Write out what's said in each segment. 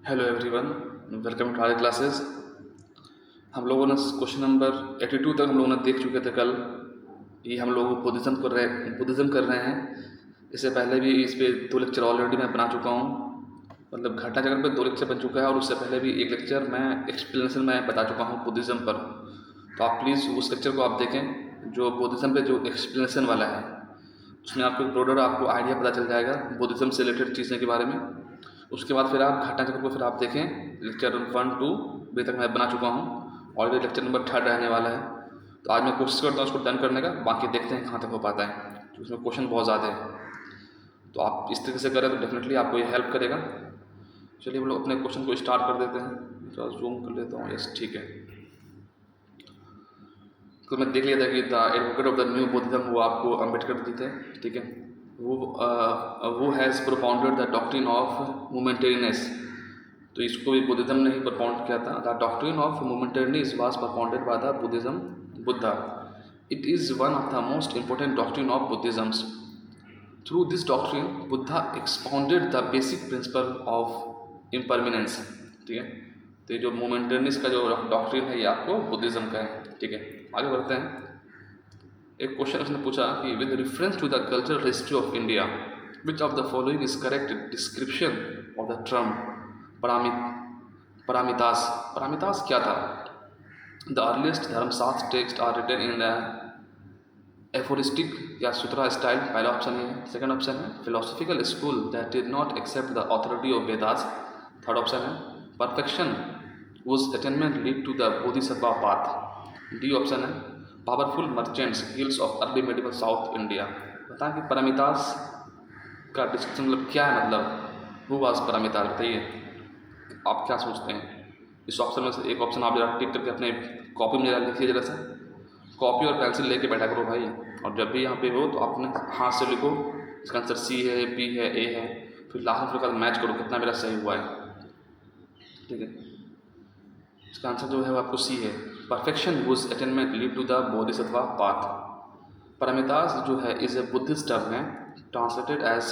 Hello everyone, welcome to our classes. हम लोगों ने क्वेश्चन नंबर 82 तक हम लोगों ने देख चुके थे कल। ये हम लोग बुद्धिज़्म कर रहे हैं। इससे पहले भी इस पे 2 लेक्चर ऑलरेडी मैं बना चुका हूँ। मतलब घटना चक्र पे 2 लेक्चर बन चुका है और उससे पहले भी 1 लेक्चर मैं एक्सप्लेनेशन में बता चुका हूँ बुद्धिज़्म पर। तो आप प्लीज़ उस लेक्चर को आप देखें जो बुद्धिज़्म पे जो एक्सप्लेनेशन वाला है। उसमें आपको ब्रॉडर आपको आइडिया पता चल जाएगा बुद्धिज़्म से रिलेटेड चीज़ें के बारे में। उसके बाद फिर आप घटना चक्र को फिर आप देखें। लेक्चर 1, 2 अभी तक मैं बना चुका हूँ। ऑलरेडी लेक्चर नंबर 3 रहने वाला है। तो आज मैं कोशिश करता हूँ उसको डन करने का। बाकी देखते हैं कहाँ तक हो पाता है, तो उसमें क्वेश्चन बहुत ज़्यादा है। तो आप इस तरीके से करें तो डेफिनेटली आपको ये हेल्प करेगा। चलिए हम लोग अपने क्वेश्चन को स्टार्ट कर देते हैं। तो जूम कर लेता हूँ। यस, ठीक है। तो मैं देख लिया था कि the advocate of the new Buddhism वो आपको अम्बेडकर जी थे, ठीक है। वो has propounded the doctrine of momentariness. तो इसको भी बुद्धिज्म ने ही प्रोपाउंड किया था। The doctrine of momentariness was propounded by the Buddha. It is one of the most important doctrine of Buddhisms. Through this doctrine Buddha expounded the basic principle of impermanence, ठीक है। तो ये जो मोमेंटेरीनेस का जो डॉक्ट्रिन है ये आपको बुद्धिज्म का है, ठीक है। आगे बढ़ते हैं। एक क्वेश्चन उसने पूछा कि with reference to the cultural history of India which of the following is correct description of the term paramitas. Paramitas क्या था? The earliest Dharmashastra text are written in the aphoristic या सूत्रा स्टाइल, पहला ऑप्शन है। सेकंड ऑप्शन है philosophical school that did not accept the authority of Vedas. Third option है perfection whose attainment lead to the Bodhisattva path. D option है powerful merchants guilds of early medieval south India. बताएं कि परामितास का description मतलब क्या है, मतलब हु वाज परामितास। बताइए आप क्या सोचते हैं। इस ऑप्शन में से एक ऑप्शन आप जरा टिक करके अपने कॉपी में जरा लिखिए। जरा सा कॉपी और पेंसिल लेके बैठा करो भाई, और जब भी यहाँ पे हो तो अपने हाथ से लिखो। इसका आंसर सी है, बी है, ए है। फिर लास्ट में फिर मैच करो कितना मेरा सही हुआ है, ठीक है। इसका आंसर जो है वो आपको सी है। Perfection whose attainment lead to the Bodhisattva path. Paramitas जो है इज ए बुद्धिस्ट टर्म है translated as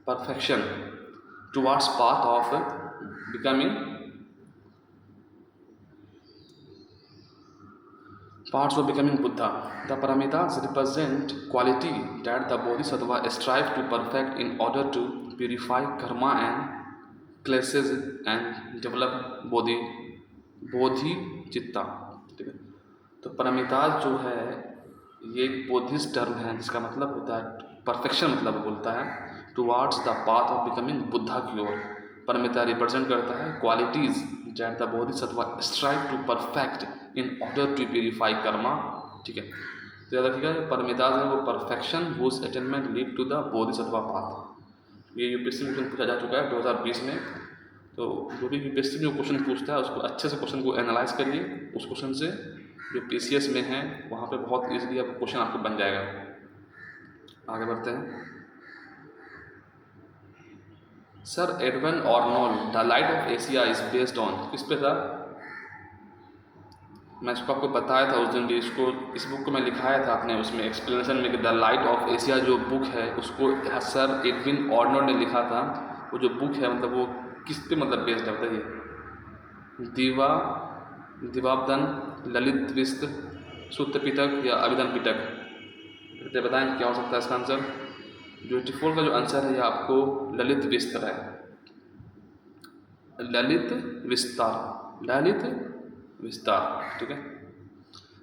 perfection towards path of becoming parts of becoming Buddha. The Paramitas represent quality that the Bodhisattva strive to perfect in order to purify karma and classes and develop बोधि चित्ता, ठीक है। तो परमितास जो है ये एक बोधिस्ट term है जिसका मतलब होता है परफेक्शन, मतलब बोलता है towards the path of becoming Buddha की ओर। परमिता रिप्रेजेंट करता है qualities that the Bodhisattva strive to perfect in order to purify karma, ठीक है। तो याद रखिएगा परमितास है वो perfection whose attainment lead to the Bodhisattva path. ये यूपीएससी में पूछा जा चुका है 2020 में। तो जो भी यूपीएससी में क्वेश्चन पूछता है उसको अच्छे से क्वेश्चन को एनालाइज करिए। उस क्वेश्चन से जो पीसीएस में है वहाँ पे बहुत ईजिली अब क्वेश्चन आपको बन जाएगा। आगे बढ़ते हैं। Sir Edwin Arnold the light of Asia is based on, किस पे था? मैं इसको आपको बताया था उस दिन भी। इसको इस बुक को मैं लिखाया था अपने उसमें एक्सप्लेनेशन में कि द लाइट ऑफ एशिया जो बुक है उसको सर एडविन आर्नोल्ड ने लिखा था। वो जो बुक है मतलब वो किस पे मतलब बेस्ड है बताइए। दिवाबदन, ललित विस्त, सूत्र पिटक या अभिधान पिटक। बताएं क्या हो सकता है इसका आंसर। जो 84 का जो आंसर है ये आपको ललित विस्तार है। ललित विस्तार, ठीक है।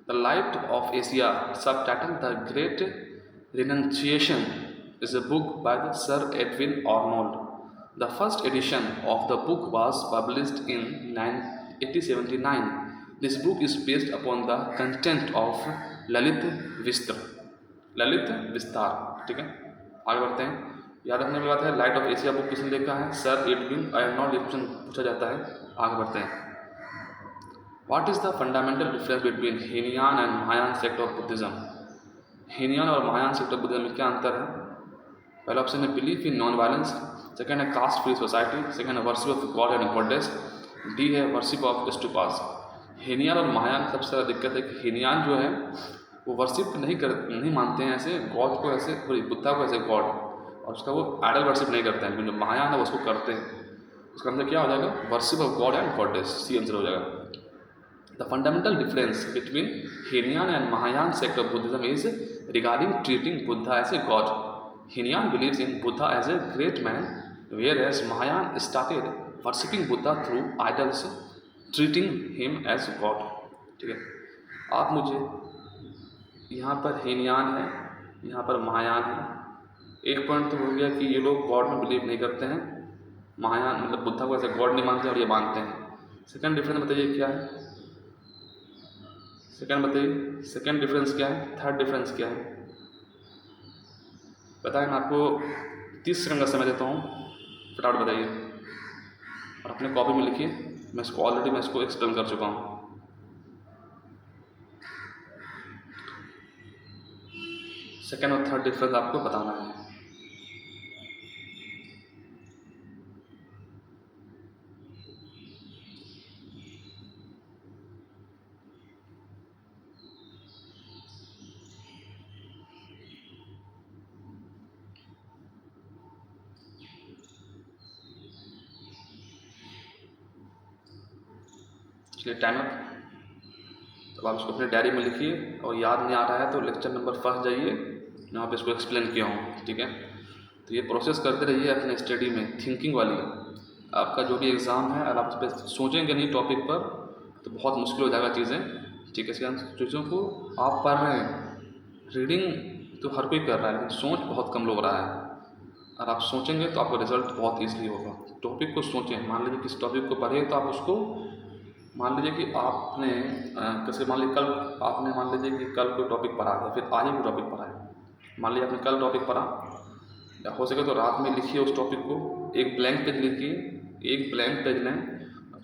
द लाइट ऑफ एशिया सब title the great renunciation is a book by the sir Edwin Arnold. The first edition of the book was published in 1879. This book is based upon the content of Lalit विस्तार, ठीक है। आगे बढ़ते हैं। याद रखने वाली बात है लाइट ऑफ एशिया बुक किसने लिखा है? Sir Edwin Arnold. क्वेश्चन पूछा जाता है। आगे बढ़ते हैं। What is the fundamental difference between Hinayana and Mahayana sect of Buddhism? Hinayana और महायान सेक्ट ऑफ बुद्धिज्म में क्या अंतर है? पहला ऑप्शन है belief in non violence, second है कास्ट फ्री सोसाइटी, सेकंड है worship of god and goddess, D है वर्शिप ऑफ स्टूपास। हीनयान और महायान सबसे ज़्यादा दिक्कत है कि हीनयान जो है वो वर्शिप नहीं मानते हैं ऐसे गॉड को, ऐसे बुद्धा को ऐसे गॉड, और उसका वो आइडल वर्शिप नहीं करते हैं। जो महायान है वो उसको करते हैं। इसका आंसर क्या हो जाएगा? Worship of god and goddess, C answer हो जाएगा। The fundamental difference between Hinayana and Mahayana sect of Buddhism is regarding treating Buddha as a god. Hinayana believes in Buddha as a great man, whereas Mahayana started worshipping Buddha through idols, treating him as god. ठीक है, आप मुझे यहाँ पर हीनयान है, यहाँ पर महायान है। एक पॉइंट तो हो गया कि ये लोग गॉड में बिलीव नहीं करते हैं, महायान मतलब बुद्धा को ऐसे गॉड नहीं मानते और ये मानते हैं। सेकंड डिफरेंस बताइए क्या है? सेकंड बताइए, सेकंड डिफरेंस क्या है? थर्ड डिफरेंस क्या है बताएं? मैं आपको 30 सेकंड का समय देता हूँ, फटाफट बताइए और अपने कॉपी में लिखिए। मैं इसको एक्सप्लेन कर चुका हूँ। सेकंड और थर्ड डिफरेंस आपको बताना है। चलिए टाइम अप। तो आप इसको अपने डायरी में लिखिए और याद नहीं आ रहा है तो लेक्चर नंबर 1 जाइए, यहाँ पे इसको एक्सप्लेन किया हूँ। ठीक है, तो ये प्रोसेस करते रहिए अपने स्टडी में, थिंकिंग वाली। आपका जो भी एग्ज़ाम है अगर आप उस पर सोचेंगे नहीं टॉपिक पर तो बहुत मुश्किल हो जाएगा चीज़ें। ठीक है, इसके चीज़ों को आप पढ़ रहे हैं, रीडिंग तो हर कोई कर रहा है लेकिन सोच बहुत कम लोग रहा है। अगर आप सोचेंगे तो आपका रिजल्ट बहुत ईजिली होगा। टॉपिक को सोचें, मान लीजिए किस टॉपिक को पढ़े तो आप उसको, मान लीजिए कि आपने कैसे, मान लीजिए कल आपने मान लीजिए कि कल कोई टॉपिक पढ़ा है, फिर आज कोई टॉपिक पढ़ा है। मान लीजिए आपने कल टॉपिक पढ़ा, या हो सके तो रात में लिखिए उस टॉपिक को, एक ब्लैंक पेज लिखिए, एक ब्लैंक पेज लें,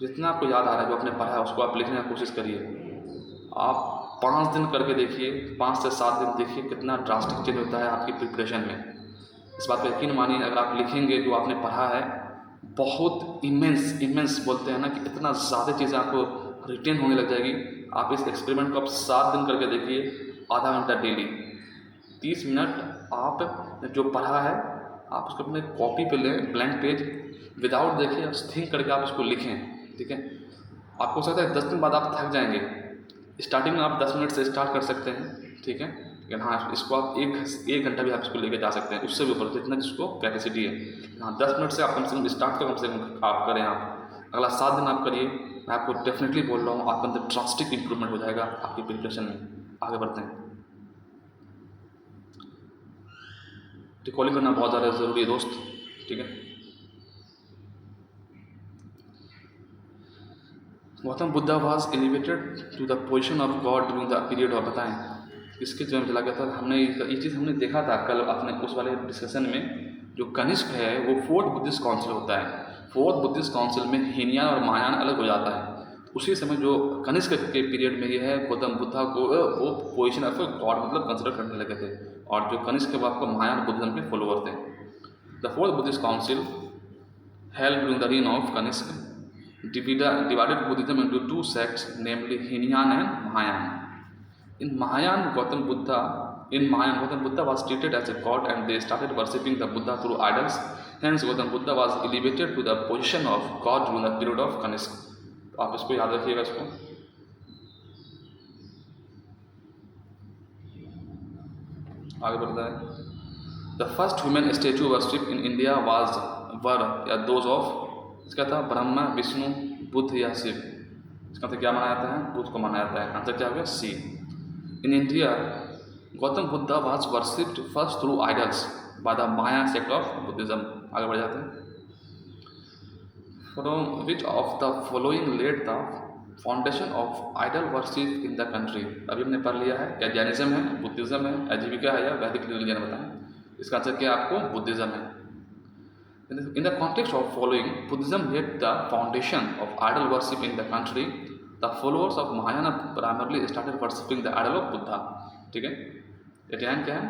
जितना आपको याद आ रहा है जो आपने पढ़ा है उसको आप लिखने की कोशिश करिए। आप 5 दिन करके देखिए, 5 से 7 दिन देखिए कितना ड्रास्टिक चेंज होता है आपकी प्रिपरेशन में। इस बात पर यकीन मानिए, अगर आप लिखेंगे जो आपने पढ़ा है, बहुत इमेंस बोलते हैं ना कि इतना ज़्यादा चीज़ें आपको रिटेन होने लग जाएगी। आप इस एक्सपेरिमेंट को आप 7 दिन करके देखिए, आधा घंटा डेली, 30 मिनट आप जो पढ़ा है आप उसको अपने कॉपी पे लें, ब्लैंक पेज, विदाउट देखिए थिंक करके आप उसको लिखें। ठीक है, आपको हो सकता है 10 दिन बाद आप थक जाएंगे। स्टार्टिंग में आप 10 मिनट से स्टार्ट कर सकते हैं, ठीक है, लेकिन हाँ इसको आप एक घंटा भी आप इसको लेके जा सकते हैं, उससे भी ऊपर जितना जिसको कैपेसिटी है। हाँ 10 मिनट से आप कम से कम स्टार्ट तो कम से कम आप करें। आप अगला 7 दिन आप करिए, मैं आपको डेफिनेटली बोल रहा हूँ आपके अंदर ड्रास्टिक इंप्रूवमेंट हो जाएगा आपकी प्रिपरेशन में। आगे बढ़ते हैं। रिकॉलिंग करना बहुत ज़्यादा ज़रूरी है दोस्त। ठीक है, Gautam Buddha was elevated to the position of god during the period of, बताएं इसके जन्म चला गया था। हमने ये चीज़ हमने देखा था कल अपने उस वाले डिस्कशन में। जो कनिष्क है वो 4th बुद्धिस्ट काउंसिल होता है। 4th बुद्धिस्ट काउंसिल में हीनयान और महायान अलग हो जाता है। उसी समय जो कनिष्क के पीरियड में ये है, गौतम बुद्धा को वो पोजीशन ऑफ गॉड मतलब कंसिडर करने लगे थे, और जो कनिष्क के बाद को महायान बुद्धिज्म के फॉलोअर थे। The 4th Buddhist council held during the reign of Kanishka divided Buddhism into 2 sects, namely Hinayana and Mahayana. In Mahayana, Gautam Buddha was treated as a god and they started worshipping the Buddha through idols. Hence, Gautam Buddha was elevated to the position of God during the period of Kanishka. तो आप इसको याद रखिएगा। इसको आगे बढ़ता है। The first human statue worshipped in India were या those of, इसका था ब्रह्मा, विष्णु, बुद्ध या शिव। इसका मतलब क्या माना जाता है? बुद्ध को माना जाता है। आंसर क्या होगा? C. In India Gautama Buddha was worshipped first through idols by the Maya sect of Buddhism. आगे बढ़ जाते हैं। From which of the following led the foundation of idol worship in the country. अभी हमने पढ़ लिया है, क्या जैनिज्म है, बुद्धिज्म है, आजीविका है या वैदिक रिलीजन, बताएं। इसका आंसर क्या आपको? बुद्धिज्म है। In the context of following, Buddhism laid the foundation of idol worship in the country. The followers of Mahayana primarily started worshipping the idol of Buddha. ठीक है, एटियान क्या है?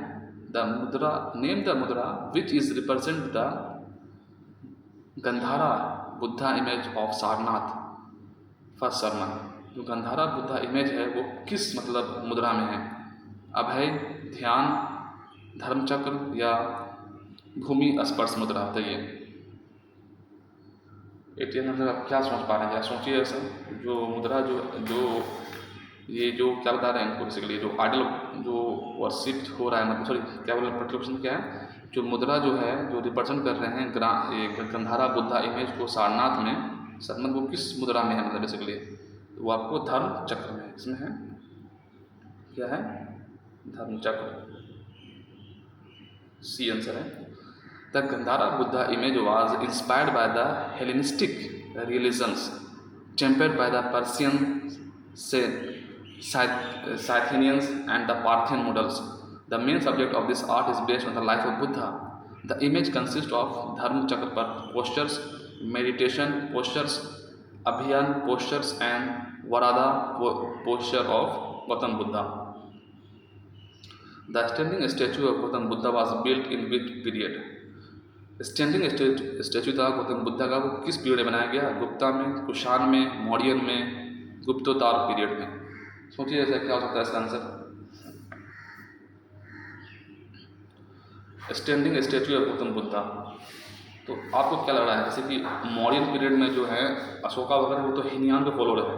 The mudra, name the mudra which is represent the Gandhara Buddha image of Sarnath. First Sharma, जो Gandhara Buddha image है वो किस मतलब मुद्रा में है? अभय, ध्यान, धर्मचक्र या भूमि स्पर्श मुद्रा? बताइए। एटीएम मतलब आप क्या समझ पा रहे हैं, या सोचिए ऐसा जो मुद्रा जो जो ये जो क्या बता रहे हैं हमको, बेसिकली जो आइडल जो वर्शिप हो रहा है, मतलब सॉरी क्या बोले प्रतिलोक्षण क्या है, जो मुद्रा जो है जो रिप्रेजेंट कर रहे हैं ये गंधारा बुद्धा इमेज को सारनाथ में, सारनाथ वो किस मुद्रा में है, मतलब बेसिकली वो आपको धर्म चक्र में, इसमें है क्या है, धर्म चक्र, सी आंसर है। The Gandhara Buddha image was inspired by the Hellenistic religions, tempered by the Persian Scythians and the Parthian models. The main subject of this art is based on the life of Buddha. The image consists of Dharma Chakra postures, meditation postures, Abhiyan postures, and Varada posture of Gautam Buddha. The standing statue of Gautam Buddha was built in which period? Standing statue था गौतम बुद्धा का, वो किस period में बनाया गया? गुप्ता में, कुषाण में, मौर्यन में, गुप्तोत्तर पीरियड में। सोचिए ऐसा क्या हो सकता है इसका answer. Standing statue of Gautam Buddha, तो आपको क्या लग रहा है, जैसे कि मौर्यन पीरियड में जो है अशोका वगैरह वो तो हीनयान के फॉलो रहे,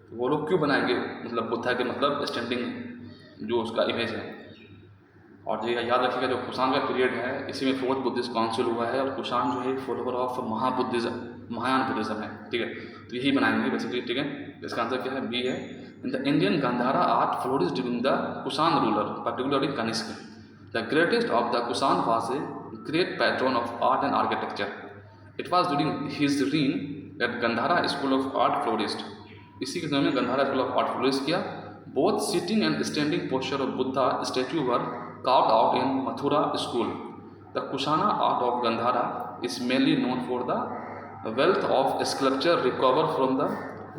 तो वो लोग क्यों बनाएंगे मतलब बुद्धा के मतलब स्टैंडिंग जो उसका इमेज है। और ये याद रखिएगा जो कुषाण का पीरियड है इसी में 4th बुद्धिस्ट काउंसिल हुआ है, और कुषाण जो है फॉलोवर ऑफ महाबुद्धिज्म, महायान बुद्धिज्म है, ठीक है, तो यही बनाएंगे बेसिकली, ठीक है। इसका आंसर क्या है, बी है। In the Indian Gandhara art flourish during the Kushan ruler, particularly Kanishka. The greatest of the Kushan was a great patron of art and architecture. It was during his reign that Gandhara school of art flourished. इसी के समय में Gandhara school of art flourish किया। Both sitting and standing posture of Buddha statue were carved out in Mathura school. The Kushana art of Gandhara is mainly known for the wealth of sculpture recovered from the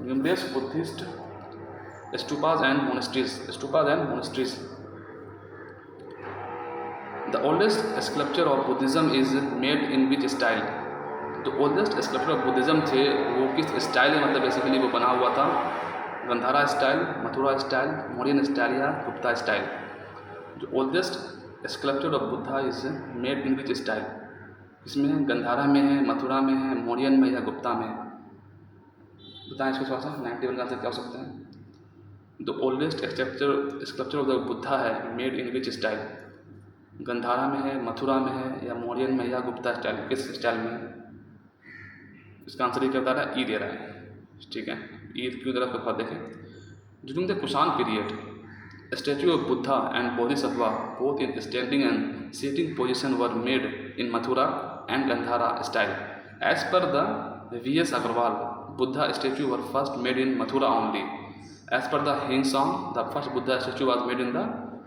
numerous Buddhist stupas and monasteries. The oldest sculpture of Buddhism is made in which style? तो oldest sculpture of Buddhism थे वो किस style में, मतलब basically वो बना हुआ था? Gandhara style, Mathura style, Mauryan style या गुप्ता स्टाइल। जो oldest sculpture of Buddha is made in which style, इसमें गंधारा में है, मथुरा में है, मौर्यन में या गुप्ता में? बताएं इसको थोड़ा सा। 91 का आंसर क्या हो सकता है? The oldest sculpture of the Buddha है made in which style, Gandhara में है, मथुरा में है, या मौर्यन में या गुप्ता स्टाइल, किस स्टाइल में? इसका आंसर ये क्या बता रहा है, ई दे रहा है, ठीक है। ई क्यों दे रहा है देखें। During the Kushan period a statue of Buddha and Bodhisattva both in standing and sitting position were made in Mathura and Gandhara style. As per the V.S. Agarwal, Buddha statue were first made in Mathura only. As per the Hinsong, the first Buddha statue was made in the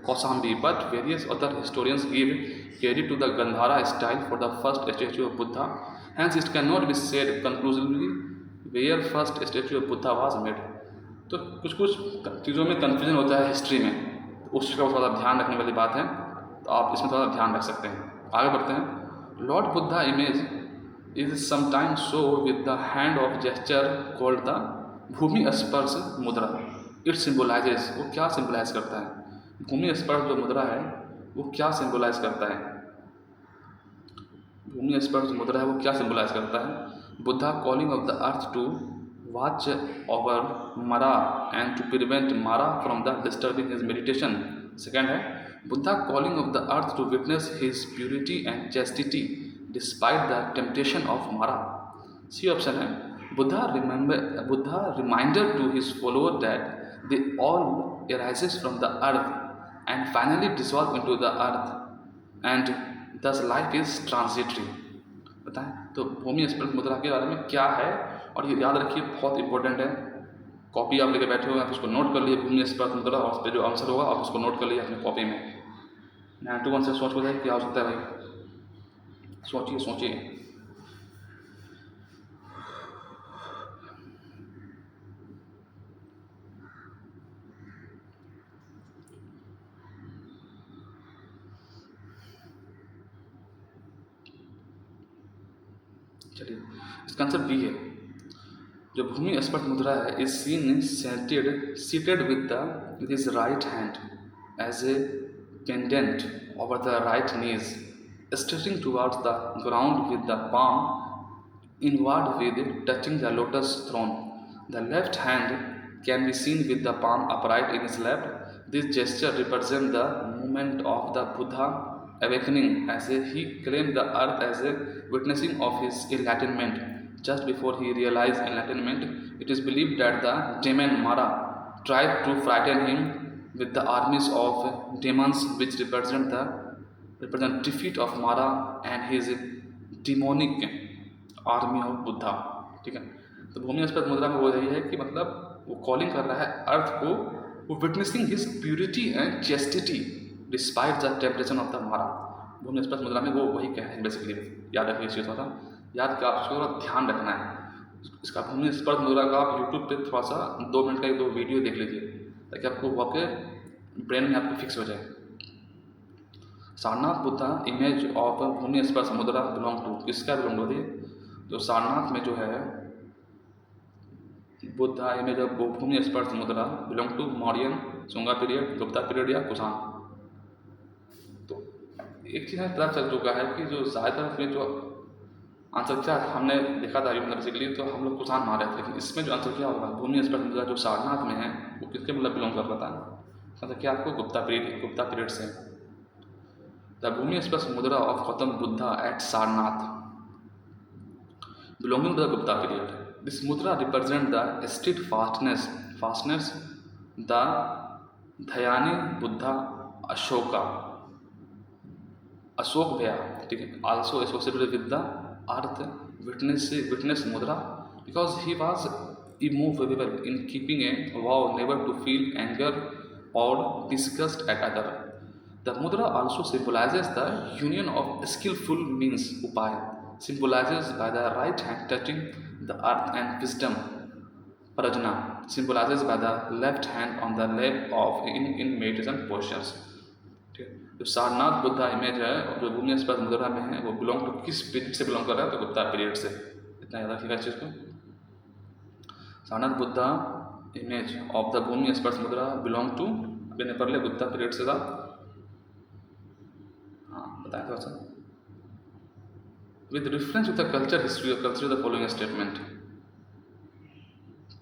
Kaushambi, but various other historians give credit to the Gandhara style for the first statue of Buddha. Hence, it cannot be said conclusively where first statue of Buddha was made. तो कुछ कुछ चीज़ों में confusion होता है history में, तो उस चीज़ का थोड़ा ध्यान रखने वाली बात है, तो आप इसमें थोड़ा ध्यान रख सकते हैं। आगे बढ़ते हैं। Lord Buddha image is sometimes show with the hand of gesture called the Bhumi sparsha mudra. It सिम्बोलाइजेस, वो क्या सिम्बोलाइज करता है? भूमि स्पर्श जो मुद्रा है वो क्या सिम्बोलाइज करता है? भूमि स्पर्श मुद्रा है वो क्या सिम्बोलाइज करता है? Buddha calling of the earth to watch over Mara and to prevent Mara from the disturbing his meditation. Second है Buddha calling of the earth to witness his purity and chastity despite the temptation of Mara. C option है Buddha reminder to his follower that they all arises from the earth and finally dissolve into the earth and thus life is transitory. बताएं तो भूमि स्पर्श मुद्रा के बारे में क्या है, और ये याद रखिए बहुत इंपॉर्टेंट है। कॉपी आप लेके बैठे हो आप उसको नोट कर लिए, भूमि स्पर्श मुद्रा, और उस पर जो आंसर होगा आप उसको नोट कर लिए अपनी कॉपी में। 91 से सोच बताइए क्या हो सकता है भाई, सोचिए सोचिए। चलिए इसका आंसर बी है। जो भूमि स्पर्श मुद्रा है is seen seated with his right hand as a pendant over the right knees, stretching towards the ground with the palm inward with touching the lotus throne. The left hand can be seen with the palm upright in his lap. This gesture represents the moment of the Buddha awakening, as he claimed the earth as a witnessing of his enlightenment. Just before he realized enlightenment, it is believed that the demon Mara tried to frighten him with the armies of demons, which represent defeat of Mara and his demonic army of Buddha. ठीक है, तो भूमि स्पर्श मुद्रा में वो यही है कि मतलब वो कॉलिंग कर रहा है अर्थ को, वो witnessing his purity and chastity despite the temperature of the मारा। भूमि स्पर्श मुद्रा में वो वही कह रहे हैं बेसिकली। याद रखिए इस चीज़ का, याद का आपको थोड़ा ध्यान रखना है इसका। भूमि स्पर्श मुद्रा का आप यूट्यूब पे थोड़ा सा 2 मिनट का 1-2 वीडियो देख लीजिए, ताकि आपको वो आपके ब्रेन में आपको फिक्स हो जाए। Sarnath Buddha image of Bhumi sparsha mudra belong to, किसका बिलोंग टू है? जो सारनाथ में जो है Buddha image of Bhumi sparsha mudra belong to Mauryan, Shunga period, Gupta period या कुषाण। तो एक चीज़ हमें पता चल चुका है कि जो ज़्यादातर में जो आंसर क्या हमने देखा था बेसिकली, तो हम लोग कुषाण मान रहे थे, लेकिन इसमें जो आंसर क्या होगा भूमि स्पर्श मुद्रा जो सारनाथ में है वो किसके मतलब बिलोंग कर रहा था? मतलब क्या आपको गुप्ता पीरियड से। The Bhumi sparsha mudra of Gautam Buddha at Sarnath belonging to the Gupta period. This mudra represents the steadfastness, the Dhyani Buddha Ashoka, Ashok Bhaya, also associated with the earth witness mudra, because he was immovable in keeping a vow never to feel anger or disgust at other. The mudra also symbolizes the union of skillful means, upaya, symbolizes by the right hand touching the earth, and wisdom, prajna, symbolizes by the left hand on the lap of in meditation postures। ठीक है, जो Sarnath Buddha image है और जो भूमि स्पर्श मुद्रा में है वो बिलोंग टू किस पीरियड से बिलोंग कर रहा है? तो गुप्ता पीरियड से। इतना याद रखिएगा इस चीज़ को। Sarnath Buddha image of the Bhumi sparsha mudra belong to मैंने पढ़ लिया गुप्ता पीरियड से था। हाँ बताएं थोड़ा सा। With reference to the culture history, consider the following statement: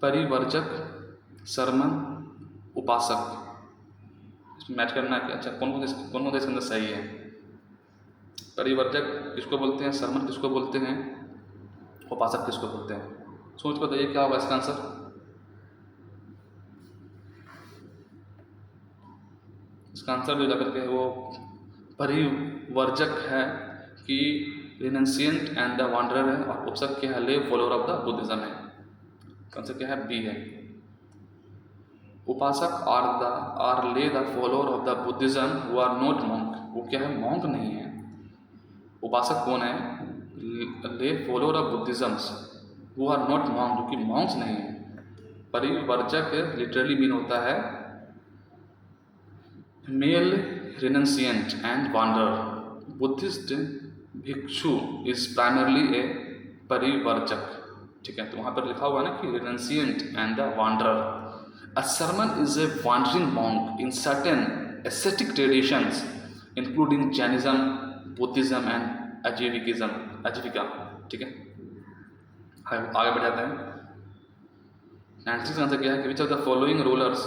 परिवर्जक, Sarman, उपासक। इसमें मैच करना है कि अच्छा कौन कौन इसके अंदर सही है। परिवर्जक किसको बोलते हैं, सरमन किसको बोलते हैं, उपासक किसको बोलते हैं? सोच कर बताइए क्या होगा इसका आंसर। इसका आंसर जो जाकर के वो परिवर्जक है कि रिनेंशिएंट एंड द वांडरर है, और उपसक क्या है? Lay follower of the Buddhism है। आंसर क्या है? बी है। Upasak are lay the follower of the Buddhism who are not monk. वो क्या है? मॉन्क नहीं है। उपासक कौन है? Lay follower of Buddhisms who are not monk, जो कि मॉन्क्स नहीं है। परिवर्जक लिटरली मीन होता है मेल रिनेंशिएंट एंड वांडरर। बुद्धिस्ट भिक्षु इज प्राइमरली ए परिवर्जक। ठीक है, तो वहाँ पर लिखा हुआ है ना कि renunciant and the wanderer. A shramana is a wandering monk in certain ascetic traditions including Jainism, Buddhism and Ajivika. ठीक है, आगे बढ़ जाते हैं। 96 आंसर क्या है कि which of the following rulers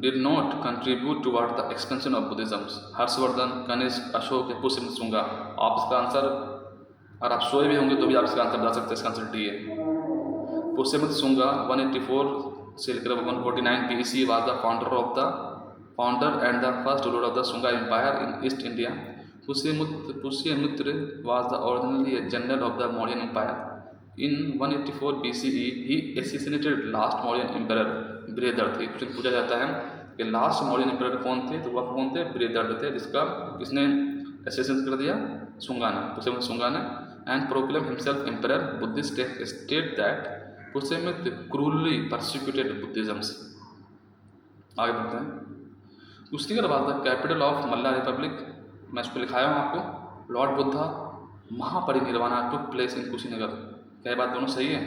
did not contribute toward the expansion of Buddhism? Harshavardhan, Kanishka, Ashoka या पुष्यमित्र शुंगा। आप इसका आंसर, अगर आप सोए भी होंगे तो भी आप इसका आंसर बता सकते हैं। इसका आंसर डी है। पुष्यमित्र शुंगा 184 से लेकर 149 BC was the founder and the first ruler of the Shunga empire in east India. Pushyamitra was the originally general of the Mauryan empire. In 184 BCE, he assassinated last Mauryan emperor Brihadratha. ये question पूछा जाता है कि last Mauryan emperor कौन थे? तो वह कौन थे? बृहदर्थ थे, जिसका किसने असैसिनेट कर दिया? शुंगा ने, पुष्यमित्र शुंगा ने। And proclaim himself emperor. Buddhist state that Pushyamitra cruelly persecuted Buddhisms. आगे बढ़ते हैं। Kushinagar was the capital of Malla republic. मैं इसको लिखाया हूँ आपको। Lord Buddha Mahaparinirvana took place in Kushinagar. क्या बात दोनों सही है?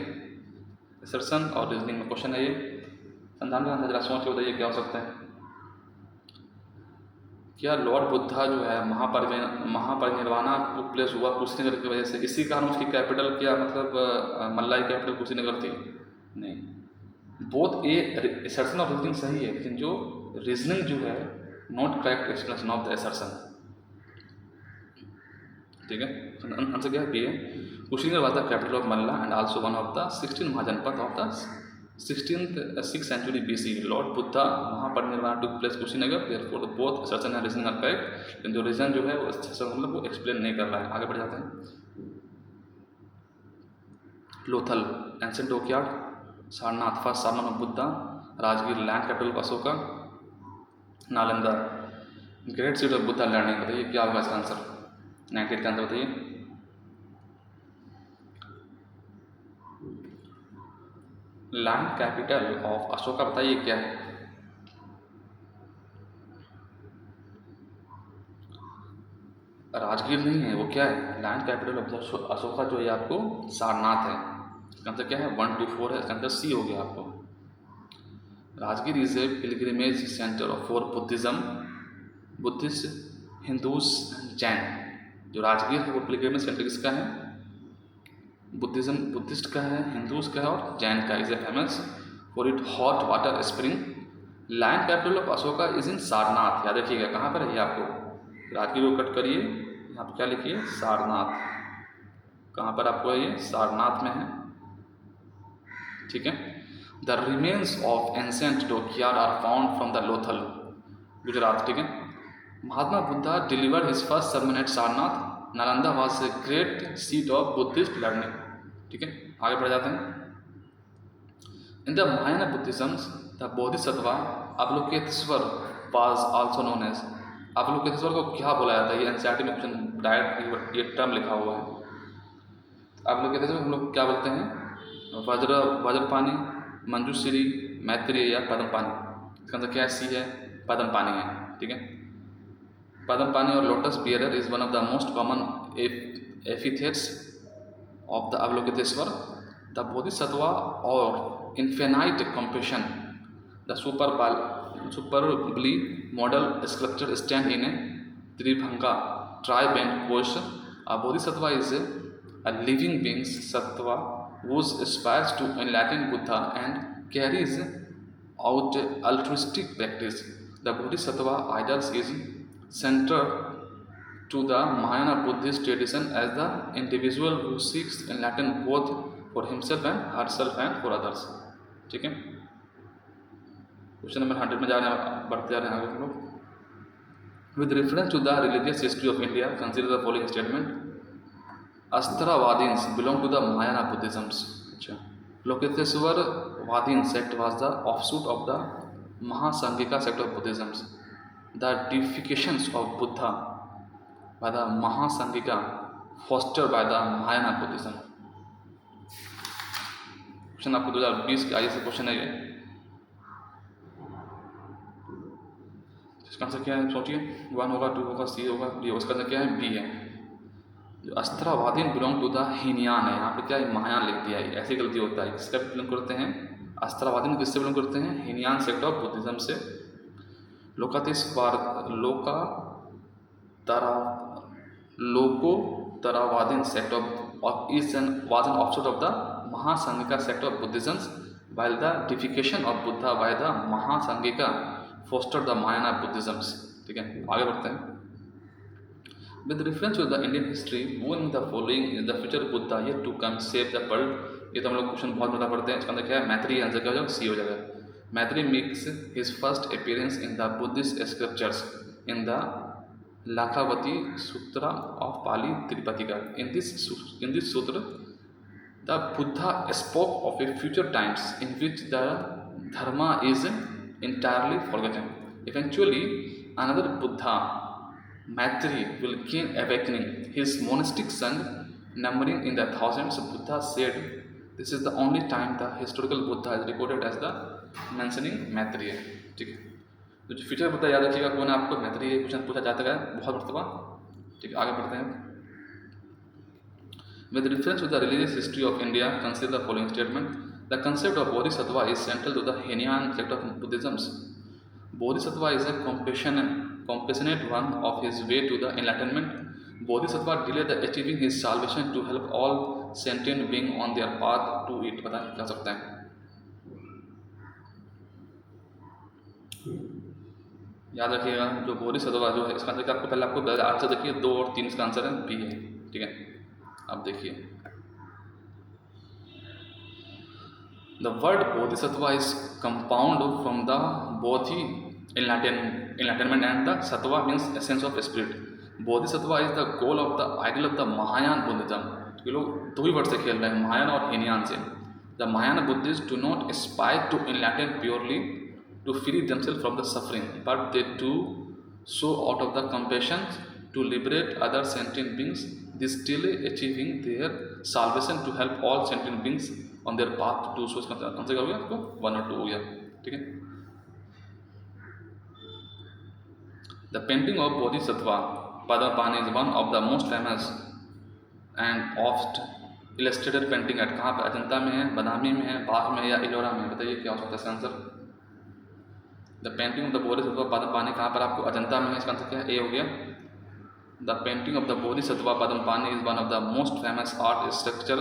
रिसर्शन और रीजनिंग में क्वेश्चन है ये। संधान का जरा सोच के बताइए क्या हो सकता है। क्या लॉर्ड बुद्धा जो है महापरिनिर्वाणा प्लेस हुआ कुशीनगर की वजह से, इसी कारण उसकी कैपिटल क्या मतलब मल्लाई कैपिटल कुशीनगर थी? नहीं, both A assertion of reasoning सही है, लेकिन जो रीजनिंग जो है not correct explanation of the assertion. ठीक है, आंसर क्या है? बी है। Kushinagar was the capital of Malla and also one of the 16 Mahajanapada of the 6th century BC. Lord Buddha Mahaparinirvana took place Kushinagar, therefore both assertion and reasoning are correct, लेकिन जो reason जो है वो मतलब वो एक्सप्लेन नहीं कर रहा है। आगे बढ़ जाते हैं। Lothal ancient dockyard, Sarnath first Sarnath of Buddha, Rajgir land capital of Ashoka, Nalanda great city of Buddha learning. बताइए क्या होगा इसका आंसर? 98 का आंसर बताइए। लैंड कैपिटल ऑफ अशोका बताइए क्या है? राजगीर नहीं है, वो क्या है? लैंड कैपिटल ऑफ अशोका जो है आपको सारनाथ है। इसका आंसर क्या है? 1 2 4 है, इसका आंसर सी हो गया आपको। Rajgir is a pilgrimage centre for Buddhist, Hindus, Jain. जो राजगीर है वो पिलग्रिमेज सेंटर किसका है? बुद्धिस्ट का है, हिंदूज का है और जैन का। Is a famous for it hot water spring. Land capital of Ashoka is in Sarnath. याद रखिएगा, कहाँ पर है ये आपको? राजगीर को कट करिए, यहाँ पर क्या लिखिए? सारनाथ। कहाँ पर आपको ये? सारनाथ में है। ठीक है। The remains of ancient dockyard are found from the Lothal, Gujarat. ठीक है। Mahatma Buddha delivered his first sermon at Sarnath. Nalanda was a great seat of Buddhist learning. ठीक है, आगे बढ़ जाते हैं। In the Mahayana Buddhism the bodhisattva Avalokiteshvara was also known as. Avalokiteshvara को क्या बोला जाता है? ये एनसीईआरटी में क्वेश्चन डायरेक्ट ये टर्म लिखा हुआ है। अवलोकितेश्वर हम लोग क्या बोलते हैं? वज्रपानी, मंजूश्री, मैत्रेय या पद्मपानी। इसका आंसर क्या सी है? पद्मपानी है। ठीक है, पद्मपानी और lotus bearer is one of the most common epithets of the Avalokiteshvara. The bodhisattva और infinite compassion, the superbly model sculpture stand in a tribhanga tribend pose. A bodhisattva is a living being sattva who aspires to enlighten Buddha and carries out altruistic practice. The bodhisattva ideals is centered to the Mahayana Buddhist tradition as the individual who seeks enlightenment both for himself and herself and for others. ठीक है, question number 100 में जा रहे हैं, बढ़ते जा रहे हैं आगे हम लोग। With reference to the religious history of India, consider the following statement. Astravadins belong to the Mahayana Buddhisms. Lokiteshwar Vadin sect was the offshoot of the Mahasangika sect of Buddhisms. The deifications of Buddha by the Mahasangika fostered by the Mahayana Buddhism. Question आपको 2020 के IAS question है ये। इसका answer क्या है? सोचिए, 1 होगा, 2 होगा, सी होगा, डी होगा। इसका आंसर क्या है? बी है। जो अस्त्रावादीन बिलोंग टू द हीनयान है, यहाँ पे क्या है? महायान लिख दिया है, ऐसी गलती होता है। किसका बिलोंग करते हैं? अस्त्रावादीन किससे बिलोंग करते हैं? हीनयान सेक्ट ऑफ बुद्धिज्म से। Lokottaravadin sect of east and was an offshoot of the Mahasanghika sect of Buddhism, while the deification of Buddha by the Mahasangika fostered the Mahayana Buddhisms. ठीक है, आगे बढ़ते हैं। With reference to the Indian history, who in the following is the future Buddha yet to come save the world? ये तो हम लोग question बहुत बड़ा पढ़ते हैं। इसका अंदर क्या है? मैत्री। आंसर क्या हो जाएगा? सी हो जाएगा। मैत्री makes his first appearance in the Buddhist scriptures in the Lakhavati Sutra of Pali Tripitaka. In this sutra, the Buddha spoke of a future times in which the dharma is entirely forgotten. Eventually, another Buddha, Maitri, will gain awakening. His monastic son, numbering in the thousands, Buddha said, "This is the only time the historical Buddha is recorded as the mentioning Maitri." ठीक है, तो जो future Buddha याद रखिएगा कौन है आपको? मैत्री। क्वेश्चन पूछा जाता है बहुत मरतबा। ठीक है, आगे बढ़ते हैं। With reference to the religious history of India, consider the following statement. The concept of Bodhisattva is central to the Hinayan sect of Buddhism. Bodhisattva is a compassionate one of his way to the enlightenment. Bodhisattva delayed the achieving his salvation to help all sentient being on their path to it. पता क्या सकता है? याद रखिएगा, जो बोधिसत्वा जो है इसका आंसर आपको पहले आपको आंसर देखिए 2 और 3 इसका आंसर है बी है, ठीक है। अब देखिए the word Bodhisattva is compound from the Bodhi enlightenment and the sattva means essence of spirit. Bodhisattva is the goal of the ideal of the Mahayana Buddhism. ये लोग 2 ही वर्ड से खेल रहे हैं, महायान और हीनयान से। The Mahayana Buddhist do not aspire to enlighten purely to free themselves from the suffering, but they do so out of the compassion to liberate other sentient beings. This delay achieving their salvation to help all sentient beings on their path to so इसका answer क्या हो गया आपको 1 और 2 हो गया, ठीक है। The painting of Bodhisattva Padapani is one of the most famous and oft illustrated painting at कहाँ पे? अजंता में है, बदामी में है, बाग में या इलोरा में? बताइए क्या हो सकता है इसका answer. The painting of the Bodhisattva Padmapani कहाँ पर आपको? अजंता में है, इसका आंसर क्या है? ए हो गया। The painting of the Bodhisattva Padmapani is one of the most famous art structure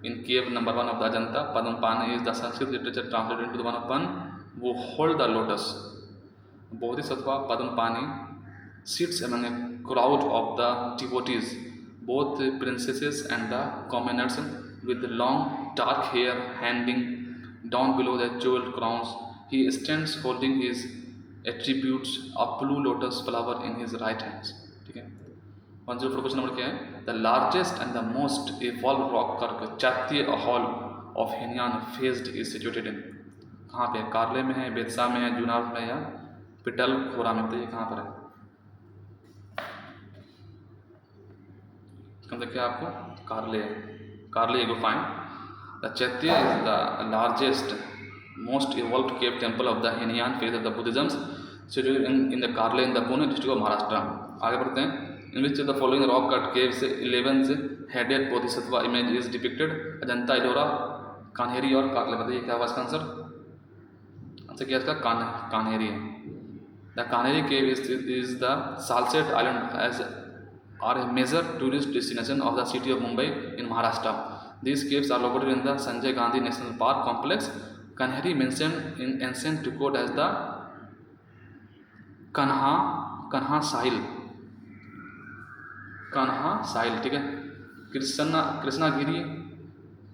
in cave number 1 of the Ajanta. Padmapani is the Sanskrit literature translated into the one of 1 वो hold the lotus. Bodhisattva Padmapani sits among a crowd of the devotees, both the princesses and the commoners, with long dark hair hanging down below their jeweled crowns. He stands holding his attributes of blue lotus flower in his right hand. ठीक है। 104 question number क्या है? The largest and the most evolved rock cut Chaitya hall of Himalayan phased is situated in। कहाँ पे? कार्ले में है, बेतसा में है, जुनार में या पिटल खोरा में? बताइए कहाँ पर है? क्या आपको? कार्ले है, कार्ले गुफाएं। The chaitya is the largest most evolved cave temple of the Hinayana phase of the Buddhism situated in the Karle in the Pune district of Maharashtra. आगे बढ़ते हैं। In which the following rock cut caves 11 headed bodhisattva image is depicted? Ajanta, Ellora, Kanheri और कार्ले। बताइए क्या हुआ इसका answer? Answer क्या इसका? कान्हेरी है। The Kanheri cave is the Salsette Island as are a major tourist destination of the city of Mumbai in Maharashtra. These caves are located in the Sanjay Gandhi National Park complex. Kanheri mentioned in ancient record as the Kanha Sahil, ठीक है। Krishnagiri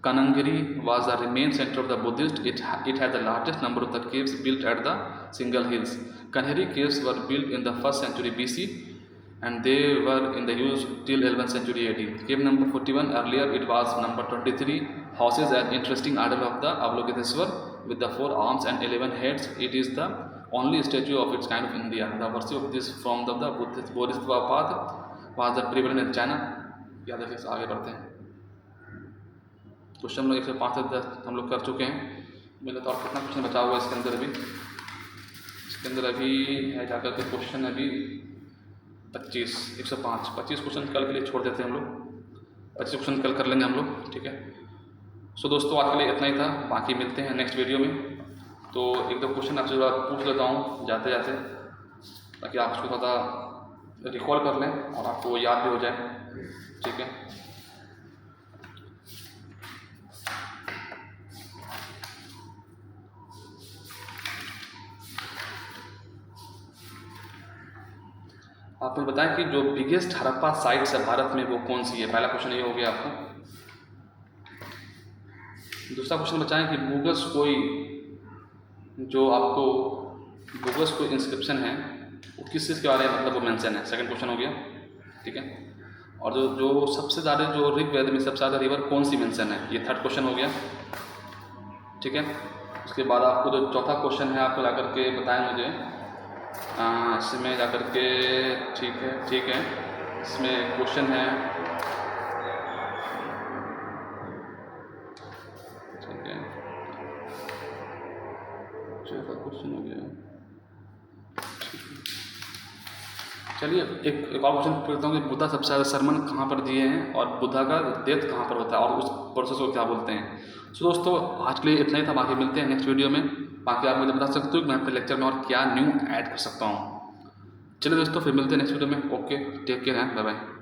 Kanangiri was the main center of the Buddhist. It had the largest number of the caves built at the single hills. Kanheri caves were built in the 1st century BC and they were in the use till 11th century AD. Cave number 41, earlier it was number 23, houses an interesting idol of the Avalokiteshwar with the 4 arms and 11 heads. It is the only statue of its kind of India. The worship of this form of the Bodhisattva path was the prevalent in China. याद रखिए, आगे बढ़ते हैं। Question number 105 से 10 हम लोग कर चुके हैं। मेरे तो और कितना क्वेश्चन बचा हुआ है इसके अंदर अभी? इसके अंदर अभी है जाकर के क्वेश्चन अभी 25 क्वेश्चन कल के लिए छोड़ देते हैं हम लोग। 25 क्वेश्चन कल कर लेंगे हम लोग, ठीक है। सो दोस्तों आज के लिए इतना ही था, बाकी मिलते हैं नेक्स्ट वीडियो में। तो एक दो क्वेश्चन आपसे ज़रा पूछ लेता हूँ जाते जाते, ताकि आप उसको थोड़ा रिकॉल कर लें और आपको याद भी हो जाए, ठीक है। आप मुझे बताएं कि जो बिगेस्ट हड़प्पा साइट्स है भारत में वो कौन सी है? पहला क्वेश्चन ये हो गया आपको। दूसरा क्वेश्चन बताएं कि बोगस कोई जो आपको बोगस कोई इंस्क्रिप्शन है वो किस चीज़ के बारे में मतलब वो मेंशन है? सेकंड क्वेश्चन हो गया, ठीक है। और जो सबसे ज़्यादा जो ऋग्वेद में सबसे ज़्यादा रिवर कौन सी मेंशन है? ये थर्ड क्वेश्चन हो गया, ठीक है। उसके बाद आपको जो चौथा क्वेश्चन है आपको जाकर के बताएं मुझे इसमें जाकर के, ठीक है। इसमें क्वेश्चन है, ठीक है, चौथा क्वेश्चन हो गया। चलिए एक और क्वेश्चन पूछता हूँ कि बुद्धा सबसे ज़्यादा सरमन कहाँ पर दिए हैं और बुद्धा का डेथ कहाँ पर होता है और उस प्रोसेस को क्या बोलते हैं? सो दोस्तों आज के लिए इतना ही था, बाकी मिलते हैं नेक्स्ट वीडियो में। बाकी आप मुझे बता सकते हो कि मैं अपने लेक्चर में और क्या न्यू ऐड कर सकता हूँ। चलिए दोस्तों, फिर मिलते हैं नेक्स्ट वीडियो में। ओके, टेक केयर, है, बाय बाय।